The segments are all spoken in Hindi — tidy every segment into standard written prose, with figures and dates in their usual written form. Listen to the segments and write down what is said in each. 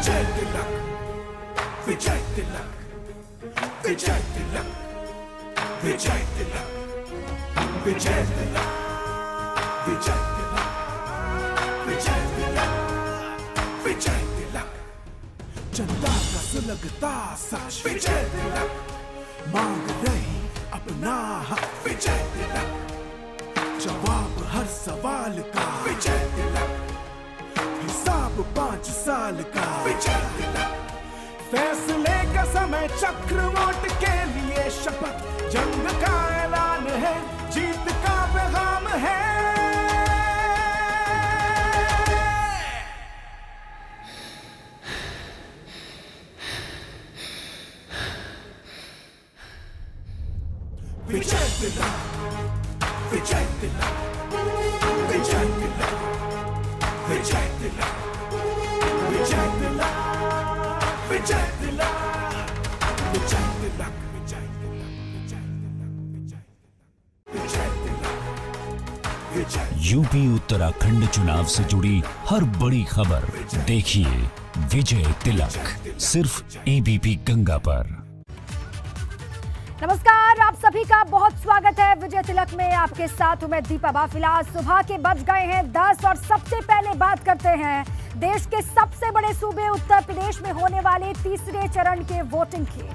विजय तिलक, विजय तिलक, विजय तिलक, विजय तिलक, विजय तिलक, विजय तिलक, विजय तिलक, विजय तिलक, जनता का सुलगता साक्ष विजय तिलक, मांग रही अपना हक विजय तिलक, जवाब हर सवाल का विजय तिलक, हिसाब 5 साल का विजय तिलक, फैसले का समय चक्र वोट के लिए शपथ, जंग का ऐलान है, जीत का पैगाम है। विजय तिलक, विजय तिलक, विजय तिलक, विजय तिलक, विजय तिलक, विजय तिलक, विजय तिलक, विजय तिलक, विजय तिलक, विजय। यूपी उत्तराखंड चुनाव से जुड़ी हर बड़ी खबर देखिए विजय तिलक, सिर्फ एबीपी गंगा पर। नमस्कार, आप सभी का बहुत स्वागत है विजय तिलक में। आपके साथ हूं मैं दीपा बाफिला। सुबह के बज गए हैं 10 और सबसे पहले बात करते हैं देश के सबसे बड़े सूबे उत्तर प्रदेश में होने वाले तीसरे चरण के वोटिंग की।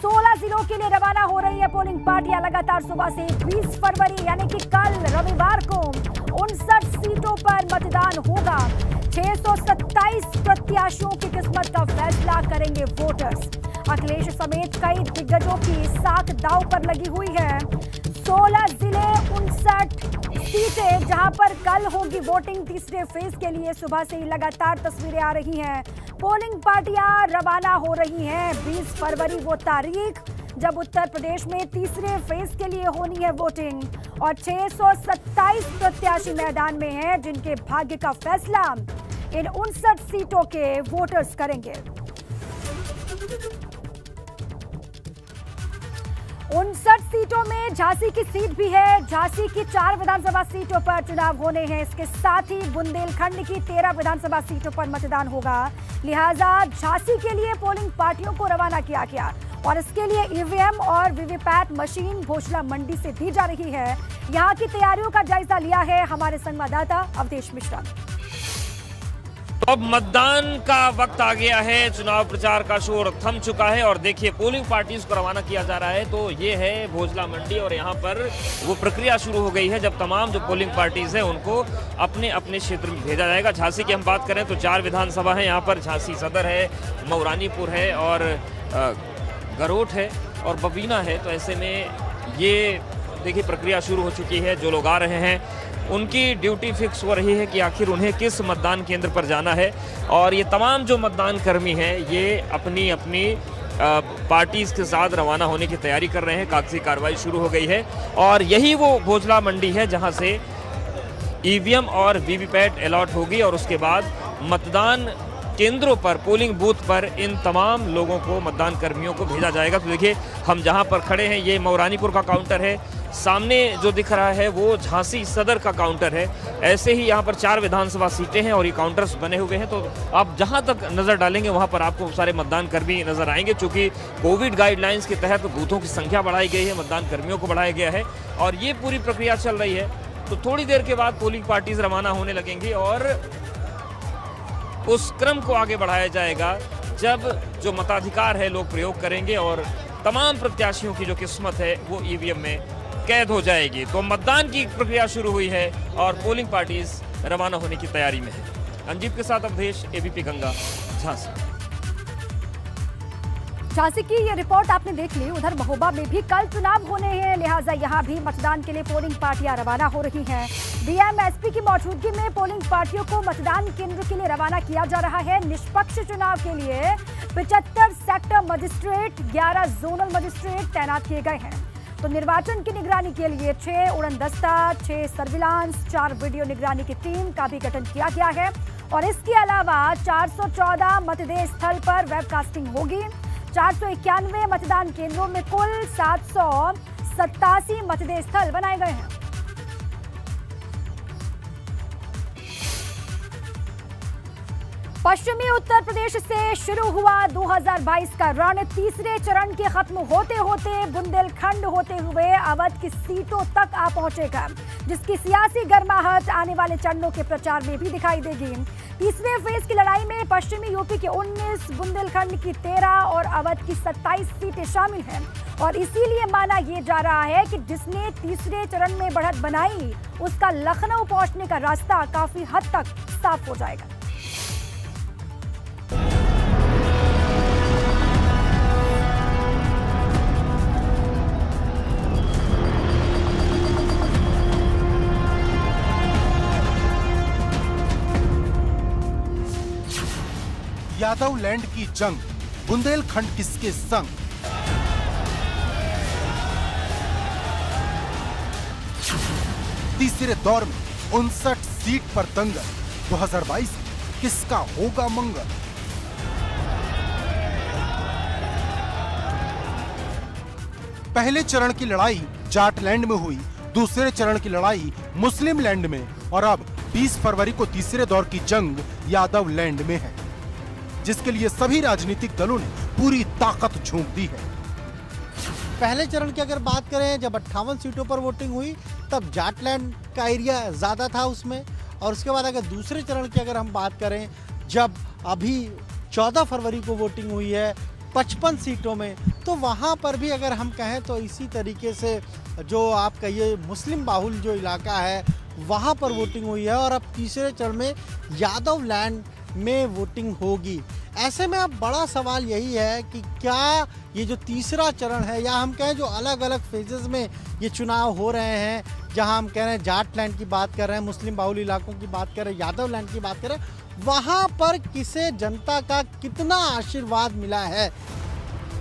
16 जिलों के लिए रवाना हो रही है पोलिंग पार्टियां लगातार सुबह से। 20 फरवरी यानी कि कल रविवार को 59 सीटों पर मतदान होगा। 627 प्रत्याशियों की किस्मत का फैसला करेंगे वोटर्स। अखिलेश समेत कई दिग्गजों की साख दांव पर लगी हुई है। 16 जिले 59 सीटें जहां पर कल होगी वोटिंग तीसरे फेज के लिए। सुबह से ही लगातार तस्वीरें आ रही हैं। पोलिंग पार्टियां रवाना हो रही हैं। 20 फरवरी वो तारीख जब उत्तर प्रदेश में तीसरे फेज के लिए होनी है वोटिंग और 627 प्रत्याशी मैदान में हैं जिनके भाग्य का फैसला इन 59 सीटों के वोटर्स करेंगे। 59 सीटों में झांसी की सीट भी है। झांसी की 4 विधानसभा सीटों पर चुनाव होने हैं। इसके साथ ही बुंदेलखंड की 13 विधानसभा सीटों पर मतदान होगा। लिहाजा झांसी के लिए पोलिंग पार्टियों को रवाना किया गया और इसके लिए ईवीएम और वीवीपैट मशीन भोजला मंडी से दी जा रही है। यहां की तैयारियों का जायजा लिया है हमारे संवाददाता अवधेश मिश्रा ने। तो अब मतदान का वक्त आ गया है। चुनाव प्रचार का शोर थम चुका है और देखिए पोलिंग पार्टीज को रवाना किया जा रहा है। तो ये है भोजला मंडी और यहाँ पर वो प्रक्रिया शुरू हो गई है जब तमाम जो पोलिंग पार्टीज हैं उनको अपने अपने क्षेत्र में भेजा जाएगा। झांसी की हम बात करें तो 4 विधानसभा है यहाँ पर। झांसी सदर है, मऊरानीपुर है और गरोठ है और बबीना है। तो ऐसे में ये देखिए प्रक्रिया शुरू हो चुकी है। जो लोग आ रहे हैं उनकी ड्यूटी फिक्स हो रही है कि आखिर उन्हें किस मतदान केंद्र पर जाना है और ये तमाम जो मतदान कर्मी हैं ये अपनी अपनी पार्टीज के साथ रवाना होने की तैयारी कर रहे हैं। कागजी कार्रवाई शुरू हो गई है और यही वो भोजला मंडी है जहां से ईवीएम और वीवीपैट अलॉट होगी और उसके बाद मतदान केंद्रों पर, पोलिंग बूथ पर इन तमाम लोगों को, मतदान कर्मियों को भेजा जाएगा। तो देखिए हम जहां पर खड़े हैं ये मऊरानीपुर का काउंटर है। सामने जो दिख रहा है वो झांसी सदर का काउंटर है। ऐसे ही यहाँ पर 4 विधानसभा सीटें हैं और ये काउंटर्स बने हुए हैं। तो आप जहाँ तक नज़र डालेंगे वहाँ पर आपको सारे मतदान कर्मी नजर आएंगे। चूँकि कोविड गाइडलाइंस के तहत बूथों की संख्या बढ़ाई गई है, मतदान कर्मियों को बढ़ाया गया है और ये पूरी प्रक्रिया चल रही है। तो थोड़ी देर के बाद पोलिंग पार्टीज रवाना होने लगेंगी और उस क्रम को आगे बढ़ाया जाएगा जब जो मताधिकार है लोग प्रयोग करेंगे और तमाम प्रत्याशियों की जो किस्मत है वो ईवीएम में कैद हो जाएगी। तो मतदान की प्रक्रिया शुरू हुई है और पोलिंग पार्टीज रवाना होने की तैयारी में है। अंजीत के साथ अवधेश, एबीपी गंगा, झांसी। झांसी की ये रिपोर्ट आपने देख ली। उधर महोबा में भी कल चुनाव होने हैं, लिहाजा यहाँ भी मतदान के लिए पोलिंग पार्टियां रवाना हो रही हैं। डीएम एसपी की मौजूदगी में पोलिंग पार्टियों को मतदान केंद्र के लिए रवाना किया जा रहा है। निष्पक्ष चुनाव के लिए 75 सेक्टर मजिस्ट्रेट, 11 जोनल मजिस्ट्रेट तैनात किए गए हैं। तो निर्वाचन की निगरानी के लिए 6 उड़नदस्ता, 6 सर्विलांस, 4 वीडियो निगरानी की टीम का भी गठन किया गया है और इसके अलावा 414 मतदेय स्थल पर वेबकास्टिंग होगी। 491 मतदान केंद्रों में कुल 787 मतदेय स्थल बनाए गए हैं। पश्चिमी उत्तर प्रदेश से शुरू हुआ 2022 का रण। तीसरे चरण के खत्म होते होते बुंदेलखंड होते हुए अवध की सीटों तक आ पहुंचेगा, जिसकी सियासी गर्माहट आने वाले चरणों के प्रचार में भी दिखाई देगी। तीसरे फेज की लड़ाई में पश्चिमी यूपी के 19, बुंदेलखंड की 13 और अवध की 27 सीटें शामिल हैं और इसीलिए माना यह जा रहा है कि जिसने तीसरे चरण में बढ़त बनाई उसका लखनऊ पहुंचने का रास्ता काफी हद तक साफ हो जाएगा। यादव लैंड की जंग, बुंदेलखंड किसके संग? तीसरे दौर में 59 सीट पर दंगल, 2022 किसका होगा मंगल? पहले चरण की लड़ाई जाटलैंड में हुई, दूसरे चरण की लड़ाई मुस्लिम लैंड में और अब 20 फरवरी को तीसरे दौर की जंग यादव लैंड में है, जिसके लिए सभी राजनीतिक दलों ने पूरी ताकत झोंक दी है। पहले चरण की अगर बात करें, जब 58 सीटों पर वोटिंग हुई तब जाटलैंड का एरिया ज़्यादा था उसमें, और उसके बाद अगर दूसरे चरण की अगर हम बात करें, जब अभी 14 फरवरी को वोटिंग हुई है 55 सीटों में, तो वहाँ पर भी अगर हम कहें तो इसी तरीके से जो आप कहिए मुस्लिम बाहुल जो इलाका है वहाँ पर वोटिंग हुई है और अब तीसरे चरण में यादव लैंड में वोटिंग होगी। ऐसे में अब बड़ा सवाल यही है कि क्या ये जो तीसरा चरण है, या हम कहें जो अलग अलग फेजेस में ये चुनाव हो रहे हैं, जहां हम कह रहे हैं जाट लैंड की बात कर रहे हैं, मुस्लिम बाहुल इलाकों की बात कर रहे हैं, यादव लैंड की बात कर रहे हैं, वहां पर किसे जनता का कितना आशीर्वाद मिला है?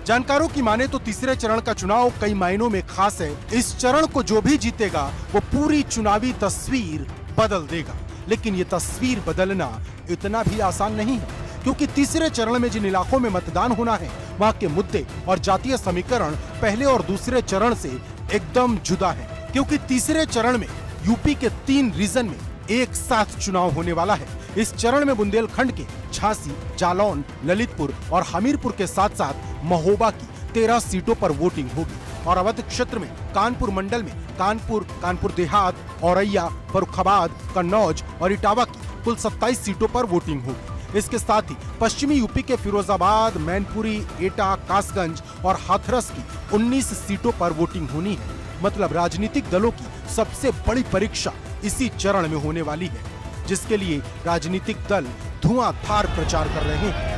जानकारों की माने तो तीसरे चरण का चुनाव कई मायनों में खास है। इस चरण को जो भी जीतेगा वो पूरी चुनावी तस्वीर बदल देगा, लेकिन ये तस्वीर बदलना इतना भी आसान नहीं है, क्योंकि तीसरे चरण में जिन इलाकों में मतदान होना है वहाँ के मुद्दे और जातीय समीकरण पहले और दूसरे चरण से एकदम जुदा है। क्योंकि तीसरे चरण में यूपी के 3 रीजन में एक साथ चुनाव होने वाला है। इस चरण में बुंदेलखंड के झांसी, जालौन, ललितपुर और हमीरपुर के साथ साथ महोबा की 13 सीटों पर वोटिंग होगी और अवध क्षेत्र में कानपुर मंडल में कानपुर, कानपुर देहात, औरैया, फर्रुखाबाद, कन्नौज और इटावा की कुल 27 सीटों पर वोटिंग होगी। इसके साथ ही पश्चिमी यूपी के फिरोजाबाद, मैनपुरी, एटा, कासगंज और हाथरस की 19 सीटों पर वोटिंग होनी है। मतलब राजनीतिक दलों की सबसे बड़ी परीक्षा इसी चरण में होने वाली है, जिसके लिए राजनीतिक दल धुआंधार प्रचार कर रहे हैं।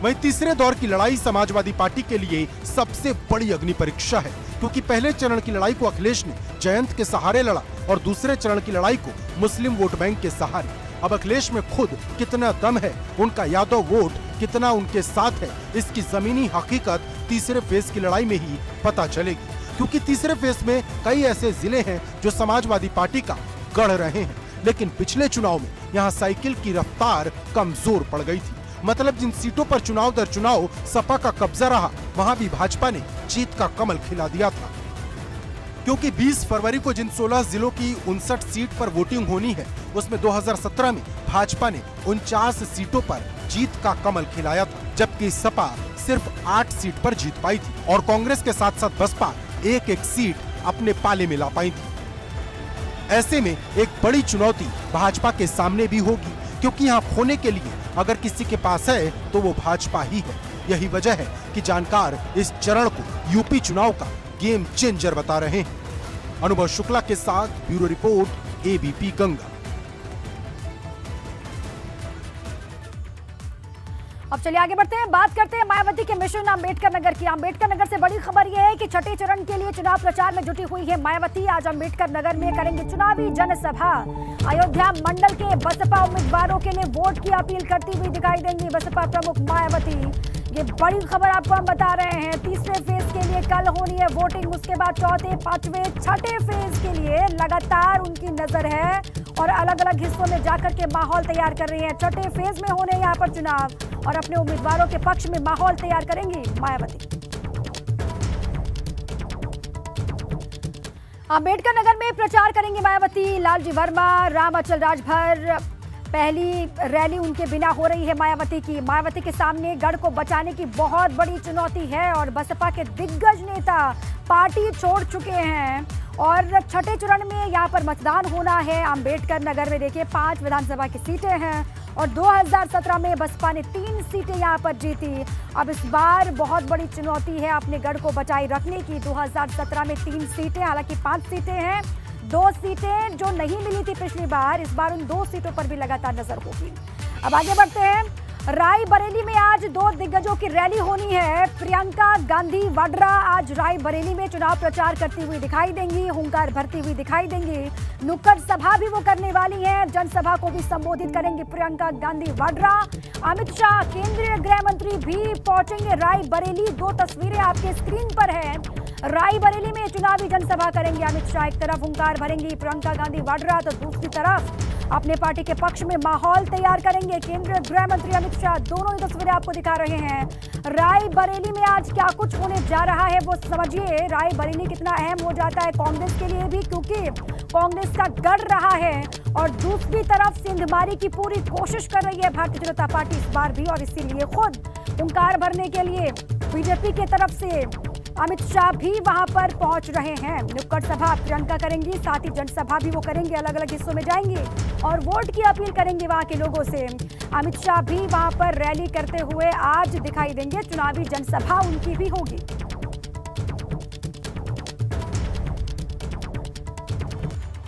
वहीं तीसरे दौर की लड़ाई समाजवादी पार्टी के लिए सबसे बड़ी अग्नि परीक्षा है, क्योंकि पहले चरण की लड़ाई को अखिलेश ने जयंत के सहारे लड़ा और दूसरे चरण की लड़ाई को मुस्लिम वोट बैंक के सहारे। अब अखिलेश में खुद कितना दम है, उनका यादव वोट कितना उनके साथ है, इसकी जमीनी हकीकत तीसरे फेज की लड़ाई में ही पता चलेगी, क्योंकि तीसरे फेज में कई ऐसे जिले हैं जो समाजवादी पार्टी का गढ़ रहे हैं, लेकिन पिछले चुनाव में यहाँ साइकिल की रफ्तार कमजोर पड़ गई थी। मतलब जिन सीटों पर चुनाव दर चुनाव सपा का कब्जा रहा, वहां भी भाजपा ने जीत का कमल खिला दिया था, क्योंकि 20 फरवरी को जिन 16 जिलों की 59 सीट पर वोटिंग होनी है, उसमें 2017 में भाजपा ने 49 सीटों पर जीत का कमल खिलाया था, जबकि सपा सिर्फ 8 सीट पर जीत पाई थी और कांग्रेस के साथ साथ बसपा एक सीट अपने पाले में ला पाई थी। ऐसे में एक बड़ी चुनौती भाजपा के सामने भी होगी, क्योंकि यहाँ खोने के लिए अगर किसी के पास है तो वो भाजपा ही है। यही वजह है कि जानकार इस चरण को यूपी चुनाव का गेम चेंजर बता रहे हैं। अनुभव शुक्ला के साथ ब्यूरो रिपोर्ट, एबीपी गंगा। अब चलिए आगे बढ़ते हैं, बात करते हैं मायावती के मिशन अम्बेडकर नगर की। अम्बेडकर नगर से बड़ी खबर यह है कि छठे चरण के लिए चुनाव प्रचार में जुटी हुई है मायावती। आज अम्बेडकर नगर में करेंगे चुनावी जनसभा। अयोध्या मंडल के बसपा उम्मीदवारों के लिए वोट की अपील करती हुई दिखाई देंगी बसपा प्रमुख मायावती। ये बड़ी खबर आपको हम बता रहे हैं। तीसरे फेज के लिए कल होनी है वोटिंग, उसके बाद चौथे, पांचवें, छठे फेज के लिए लगातार उनकी नजर है और अलग अलग हिस्सों में जाकर के माहौल तैयार कर रही हैं। छठे फेज में होने यहाँ पर चुनाव और अपने उम्मीदवारों के पक्ष में माहौल तैयार करेंगी मायावती। अंबेडकर नगर में प्रचार करेंगे मायावती। लालजी वर्मा, राम अचल राजभर, पहली रैली उनके बिना हो रही है मायावती की। मायावती के सामने गढ़ को बचाने की बहुत बड़ी चुनौती है और बसपा के दिग्गज नेता पार्टी छोड़ चुके हैं और छठे चरण में यहाँ पर मतदान होना है। अंबेडकर नगर में देखिए 5 विधानसभा की सीटें हैं और 2017 में बसपा ने 3 सीटें यहाँ पर जीती। अब इस बार बहुत बड़ी चुनौती है अपने गढ़ को बचाए रखने की। 2017 में 3 सीटें, हालांकि 5 सीटें हैं, 2 सीटें जो नहीं मिली थी पिछली बार, इस बार उन 2 सीटों पर भी लगातार नजर होगी। अब आगे बढ़ते हैं। रायबरेली में आज 2 दिग्गजों की रैली होनी है। प्रियंका गांधी वाड्रा आज रायबरेली में चुनाव प्रचार करती हुई दिखाई देंगी, हुंकार भरती हुई दिखाई देंगी। नुक्कड़ सभा भी वो करने वाली हैं, जनसभा को भी संबोधित करेंगी प्रियंका गांधी वाड्रा। अमित शाह, केंद्रीय गृह मंत्री भी पहुंचेंगे रायबरेली। 2 तस्वीरें आपके स्क्रीन पर है। रायबरेली में चुनावी जनसभा करेंगे अमित शाह। एक तरफ हुंकार भरेंगी प्रियंका गांधी वाड्रा तो दूसरी तरफ अपने पार्टी के पक्ष में माहौल तैयार करेंगे केंद्रीय गृह मंत्री अमित शाह। दोनों ही तस्वीरें आपको दिखा रहे हैं। रायबरेली में आज क्या कुछ होने जा रहा है वो समझिए। रायबरेली कितना अहम हो जाता है कांग्रेस के लिए भी, क्योंकि कांग्रेस का गढ़ रहा है और दूसरी तरफ सिंधमारी की पूरी कोशिश कर रही है भारतीय जनता पार्टी इस बार भी, और इसीलिए खुद हुंकार भरने के लिए बीजेपी की तरफ से अमित शाह भी वहां पर पहुंच रहे हैं। नुक्कड़ सभा प्रियंका करेंगी, साथ ही जनसभा भी वो करेंगे, अलग अलग हिस्सों में जाएंगे और वोट की अपील करेंगे वहां के लोगों से। अमित शाह भी वहां पर रैली करते हुए आज दिखाई देंगे, चुनावी जनसभा उनकी भी होगी।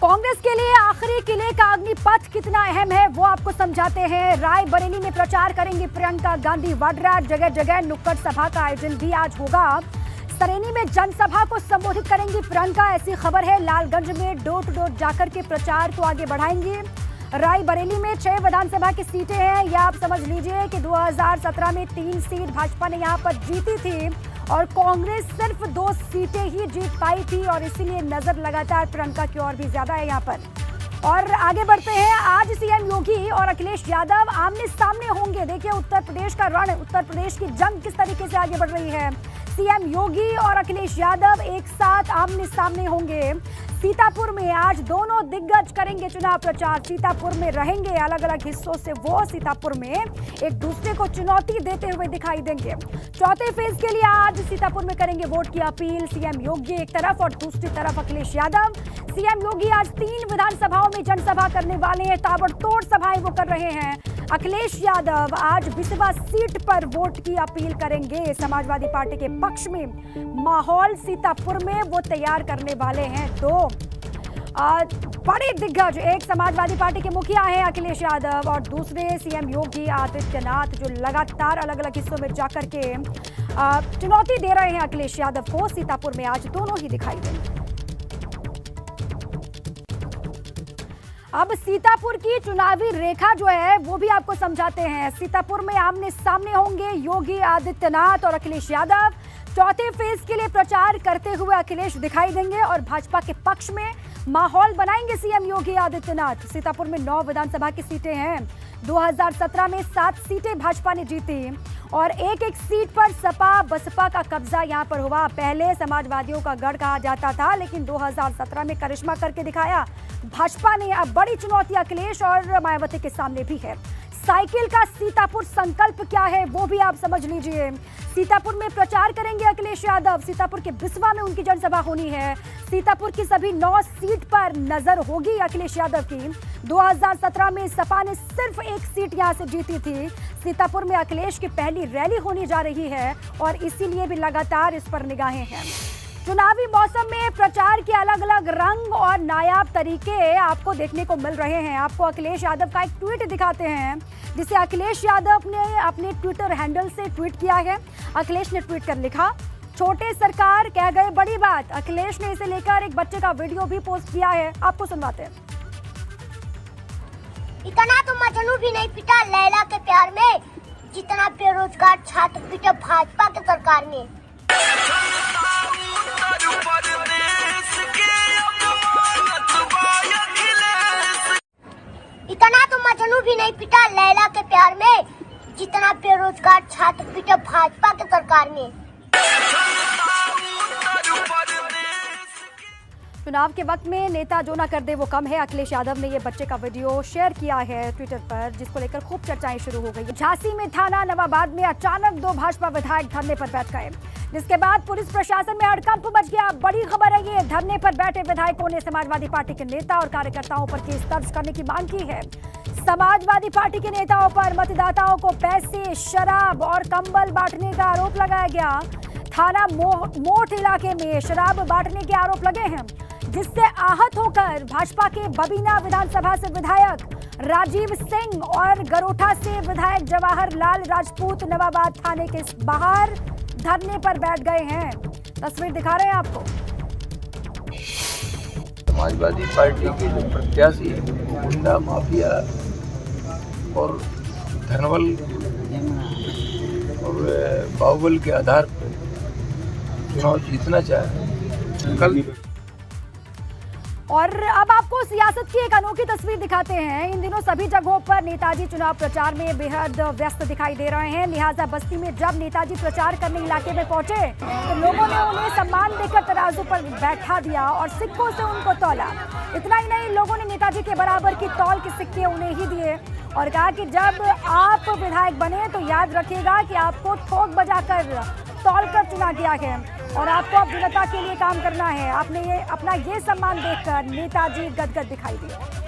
कांग्रेस के लिए आखिरी किले का अग्निपथ कितना अहम है वो आपको समझाते हैं। रायबरेली में प्रचार करेंगी प्रियंका गांधी वाड्रा, जगह जगह नुक्कड़ सभा का आयोजन भी आज होगा। सरेनी में जनसभा को संबोधित करेंगी प्रियंका, ऐसी खबर है। लालगंज में डोर टू डोर जाकर के प्रचार को आगे बढ़ाएंगी। रायबरेली में 6 विधानसभा की सीटें हैं। या आप समझ लीजिए कि 2017 में 3 सीट भाजपा ने यहां पर जीती थी और कांग्रेस सिर्फ 2 सीटें ही जीत पाई थी और इसीलिए नजर लगातार प्रियंका की ओर भी ज्यादा है यहां पर। और आगे बढ़ते हैं। आज सीएम योगी और अखिलेश यादव आमने सामने होंगे। देखिए उत्तर प्रदेश का रण, उत्तर प्रदेश की जंग किस तरीके से आगे बढ़ रही है। सीएम योगी और अखिलेश यादव एक साथ आमने सामने होंगे। सीतापुर में आज दोनों दिग्गज करेंगे चुनाव प्रचार। सीतापुर में रहेंगे, अलग अलग हिस्सों से वो सीतापुर में एक दूसरे को चुनौती देते हुए दिखाई देंगे। चौथे फेज के लिए आज सीतापुर में करेंगे वोट की अपील सीएम योगी एक तरफ और दूसरी तरफ अखिलेश यादव। सीएम योगी आज 3 विधानसभाओं में जनसभा करने वाले हैं, ताबड़तोड़ सभाएं वो कर रहे हैं। अखिलेश यादव आज बिस्वा सीट पर वोट की अपील करेंगे। समाजवादी पार्टी के पक्ष में माहौल सीतापुर में वो तैयार करने वाले हैं। 2 बड़े दिग्गज, एक समाजवादी पार्टी के मुखिया हैं अखिलेश यादव और दूसरे सीएम योगी आदित्यनाथ, जो लगातार अलग अलग हिस्सों में जाकर के चुनौती दे रहे हैं अखिलेश यादव को। सीतापुर में आज दोनों ही दिखाई देंगे। अब सीतापुर की चुनावी रेखा जो है वो भी आपको समझाते हैं। सीतापुर में आमने सामने होंगे योगी आदित्यनाथ और अखिलेश यादव। चौथे फेज के लिए प्रचार करते हुए अखिलेश दिखाई देंगे और भाजपा के पक्ष में माहौल बनाएंगे सीएम योगी आदित्यनाथ। सीतापुर में 9 विधानसभा की सीटें हैं। 2017 में 7 सीटें भाजपा ने जीती और एक सीट पर सपा बसपा का कब्जा यहां पर हुआ। पहले समाजवादियों का गढ़ कहा जाता था, लेकिन 2017 में करिश्मा करके दिखाया भाजपा ने। अब बड़ी चुनौती अखिलेश और मायावती के सामने भी है। साइकिल का सीतापुर संकल्प क्या है वो भी आप समझ लीजिए। सीतापुर में प्रचार करेंगे अखिलेश यादव। सीतापुर के बिस्वा में उनकी जनसभा होनी है। सीतापुर की सभी 9 सीट पर नजर होगी अखिलेश यादव की। 2017 में सपा ने सिर्फ 1 सीट यहां से जीती थी। सीतापुर में अखिलेश की पहली रैली होने जा रही है और इसीलिए भी लगातार इस पर निगाहें हैं। चुनावी मौसम में प्रचार के अलग अलग रंग और नायाब तरीके आपको देखने को मिल रहे हैं। आपको अखिलेश यादव का एक ट्वीट दिखाते हैं, जिसे अखिलेश यादव ने अपने ट्विटर हैंडल से ट्वीट किया है। अखिलेश ने ट्वीट कर लिखा, छोटे सरकार कह गए बड़ी बात। अखिलेश ने इसे लेकर एक बच्चे का वीडियो भी पोस्ट किया है, आपको सुनवाते हैं। इतना तो मजनू भी नहीं पिटा लैला के प्यार में, जितना बेरोजगार छात्र पिटा भाजपा के सरकार में। इतना तो मजनू भी नहीं पिटा लैला के प्यार में, जितना बेरोजगार छात्र पिटा भाजपा के सरकार में। चुनाव के वक्त में नेता जो ना कर दे वो कम है। अखिलेश यादव ने ये बच्चे का वीडियो शेयर किया है ट्विटर पर, जिसको लेकर खूब चर्चाएं शुरू हो गई। झांसी में थाना नवाबाद में अचानक 2 भाजपा विधायक धरने पर बैठ गए, जिसके बाद पुलिस प्रशासन में हड़कंप मच गया। बड़ी खबर है ये, धरने पर बैठे विधायकों ने समाजवादी पार्टी के नेता और कार्यकर्ताओं पर केस दर्ज करने की मांग की है। समाजवादी पार्टी के नेताओं पर मतदाताओं को पैसे, शराब और कंबल बांटने का आरोप लगाया गया। थाना मोठ इलाके में शराब बांटने के आरोप लगे हैं, जिससे आहत होकर भाजपा के बबीना विधानसभा से विधायक राजीव सिंह और गरोठा से विधायक जवाहर लाल राजपूत नवाबाद थाने के बाहर धरने पर बैठ गए हैं। तस्वीर दिखा रहे हैं आपको। समाजवादी पार्टी के जो प्रत्याशी है गुंडा माफिया और धनबल और बाहुबल के आधार पर चुनाव जीतना चाहे कल। और अब आपको सियासत की एक अनोखी तस्वीर दिखाते हैं। इन दिनों सभी जगहों पर नेताजी चुनाव प्रचार में बेहद व्यस्त दिखाई दे रहे हैं। लिहाजा बस्ती में जब नेताजी प्रचार करने इलाके में पहुंचे तो लोगों ने उन्हें सम्मान देकर तराजू पर बैठा दिया और सिक्कों से उनको तौला। इतना ही नहीं, लोगों ने नेताजी के बराबर की तौल के सिक्के उन्हें ही दिए और कहा कि जब आप विधायक बने तो याद रखिएगा कि आपको ठोक बजाकर तौल कर चुना गया है और आपको अब जनता के लिए काम करना है। आपने अपना ये सम्मान देखकर नेताजी गदगद दिखाई दिए।